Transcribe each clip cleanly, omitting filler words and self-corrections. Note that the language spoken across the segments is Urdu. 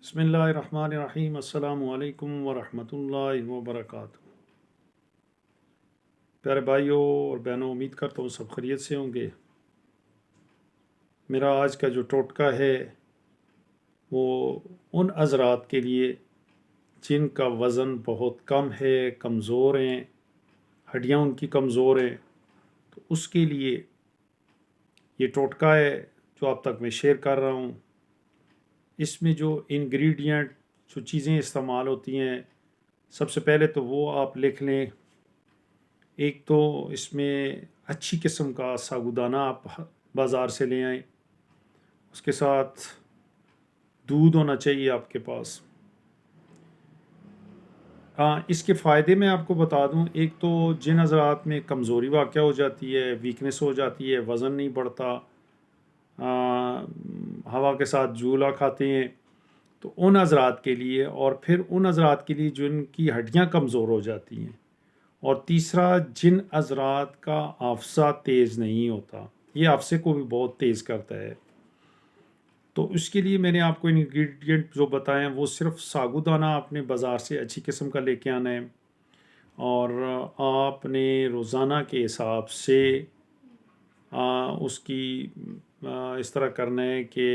بسم اللہ الرحمن الرحیم۔ السلام علیکم ورحمۃ اللہ وبرکاتہ۔ پیارے بھائیوں اور بہنوں، امید کرتا ہوں سب خیریت سے ہوں گے۔ میرا آج کا جو ٹوٹکا ہے وہ ان حضرات کے لیے جن کا وزن بہت کم ہے، کمزور ہیں، ہڈیاں ان کی کمزور ہیں، تو اس کے لیے یہ ٹوٹکا ہے جو آپ تک میں شیئر کر رہا ہوں۔ اس میں جو انگریڈینٹ، جو چیزیں استعمال ہوتی ہیں، سب سے پہلے تو وہ آپ لکھ لیں۔ ایک تو اس میں اچھی قسم کا ساگودانہ آپ بازار سے لے آئیں، اس کے ساتھ دودھ ہونا چاہیے آپ کے پاس۔ اس کے فائدے میں آپ کو بتا دوں، ایک تو جن حضرات میں کمزوری واقع ہو جاتی ہے، ویکنس ہو جاتی ہے، وزن نہیں بڑھتا، ہوا کے ساتھ جھولا کھاتے ہیں، تو ان حضرات کے لیے، اور پھر ان حضرات کے لیے جن کی ہڈیاں کمزور ہو جاتی ہیں، اور تیسرا جن حضرات کا حافظہ تیز نہیں ہوتا، یہ حافظے کو بھی بہت تیز کرتا ہے۔ تو اس کے لیے میں نے آپ کو انگریڈینٹ جو بتائے ہیں وہ صرف ساگودانہ آپ نے بازار سے اچھی قسم کا لے کے آنا ہے، اور آپ نے روزانہ کے حساب سے اس کی اس طرح کرنا ہے کہ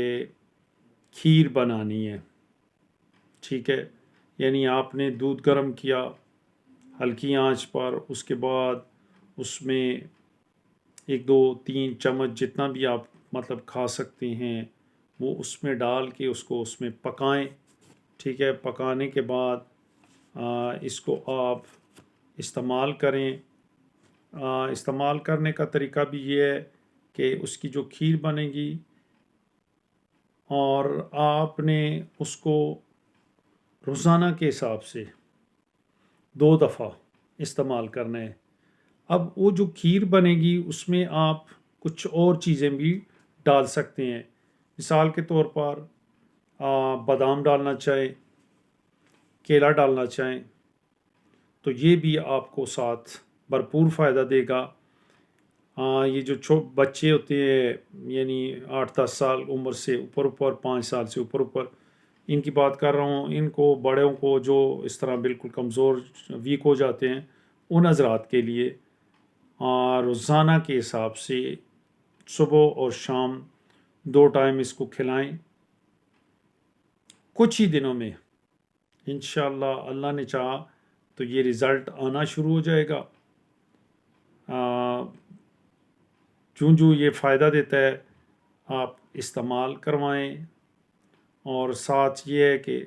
کھیر بنانی ہے، ٹھیک ہے؟ یعنی آپ نے دودھ گرم کیا ہلکی آنچ پر، اس کے بعد اس میں 1 2 3 چمچ جتنا بھی آپ مطلب کھا سکتے ہیں وہ اس میں ڈال کے اس کو اس میں پکائیں، ٹھیک ہے؟ پکانے کے بعد اس کو آپ استعمال کریں۔ استعمال کرنے کا طریقہ بھی یہ ہے کہ اس کی جو کھیر بنے گی، اور آپ نے اس کو روزانہ کے حساب سے 2 دفعہ استعمال کرنا ہے۔ اب وہ جو کھیر بنے گی اس میں آپ کچھ اور چیزیں بھی ڈال سکتے ہیں، مثال کے طور پر بادام ڈالنا چاہیں، کیلا ڈالنا چاہیں، تو یہ بھی آپ کو ساتھ بھرپور فائدہ دے گا۔ یہ جو بچے ہوتے ہیں، یعنی 8 10 سال عمر سے اوپر 5 سال سے اوپر، ان کی بات کر رہا ہوں، ان کو بڑوں کو جو اس طرح بالکل کمزور ویک ہو جاتے ہیں، ان حضرات کے لیے روزانہ کے حساب سے صبح اور شام 2 ٹائم اس کو کھلائیں۔ کچھ ہی دنوں میں انشاءاللہ اللہ نے چاہا تو یہ رزلٹ آنا شروع ہو جائے گا۔ جو یہ فائدہ دیتا ہے آپ استعمال کروائیں، اور ساتھ یہ ہے کہ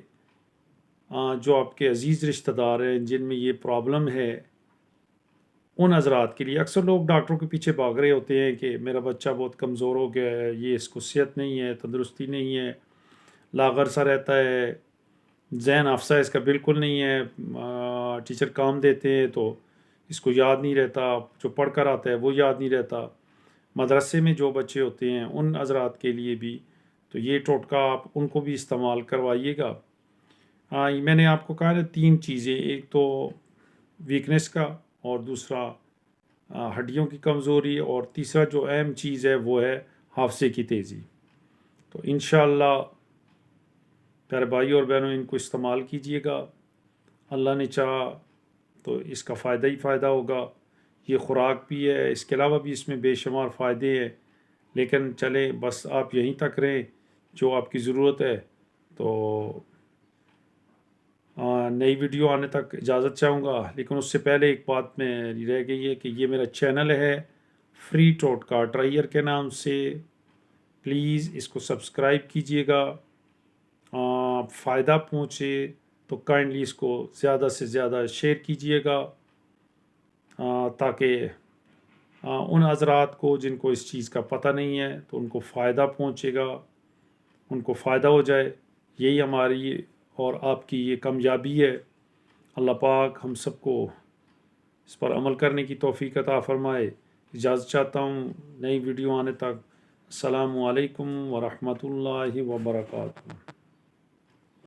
جو آپ کے عزیز رشتہ دار ہیں جن میں یہ پرابلم ہے، ان حضرات کے لیے، اکثر لوگ ڈاکٹروں کے پیچھے بھاگ رہے ہوتے ہیں کہ میرا بچہ بہت کمزور ہو گیا ہے، یہ اس کو صحت نہیں ہے، تندرستی نہیں ہے، لاغر سا رہتا ہے، ذہن حافظہ اس کا بالکل نہیں ہے، ٹیچر کام دیتے ہیں تو اس کو یاد نہیں رہتا، جو پڑھ کر آتا ہے وہ یاد نہیں رہتا۔ مدرسے میں جو بچے ہوتے ہیں ان حضرات کے لیے بھی تو یہ ٹوٹکا آپ ان کو بھی استعمال کروائیے گا۔ میں نے آپ کو کہا نا 3 چیزیں، ایک تو ویکنس کا، اور دوسرا ہڈیوں کی کمزوری، اور تیسرا جو اہم چیز ہے وہ ہے حافظے کی تیزی۔ تو انشاءاللہ پیارے بھائی اور بہنوں، ان کو استعمال کیجئے گا، اللہ نے چاہا تو اس کا فائدہ ہی فائدہ ہوگا۔ یہ خوراک بھی ہے، اس کے علاوہ بھی اس میں بے شمار فائدے ہیں، لیکن چلیں بس آپ یہیں تک رہیں جو آپ کی ضرورت ہے۔ تو نئی ویڈیو آنے تک اجازت چاہوں گا، لیکن اس سے پہلے ایک بات میری رہ گئی ہے کہ یہ میرا چینل ہے فری ٹوٹکا ٹرائیر کے نام سے، پلیز اس کو سبسکرائب کیجئے گا۔ فائدہ پہنچے تو کائنڈلی اس کو زیادہ سے زیادہ شیئر کیجئے گا، تاکہ ان حضرات کو جن کو اس چیز کا پتہ نہیں ہے تو ان کو فائدہ پہنچے گا، ان کو فائدہ ہو جائے۔ یہی ہماری اور آپ کی یہ کامیابی ہے۔ اللہ پاک ہم سب کو اس پر عمل کرنے کی توفیق عطا فرمائے۔ اجازت چاہتا ہوں، نئی ویڈیو آنے تک السلام علیکم ورحمۃ اللہ وبرکاتہ۔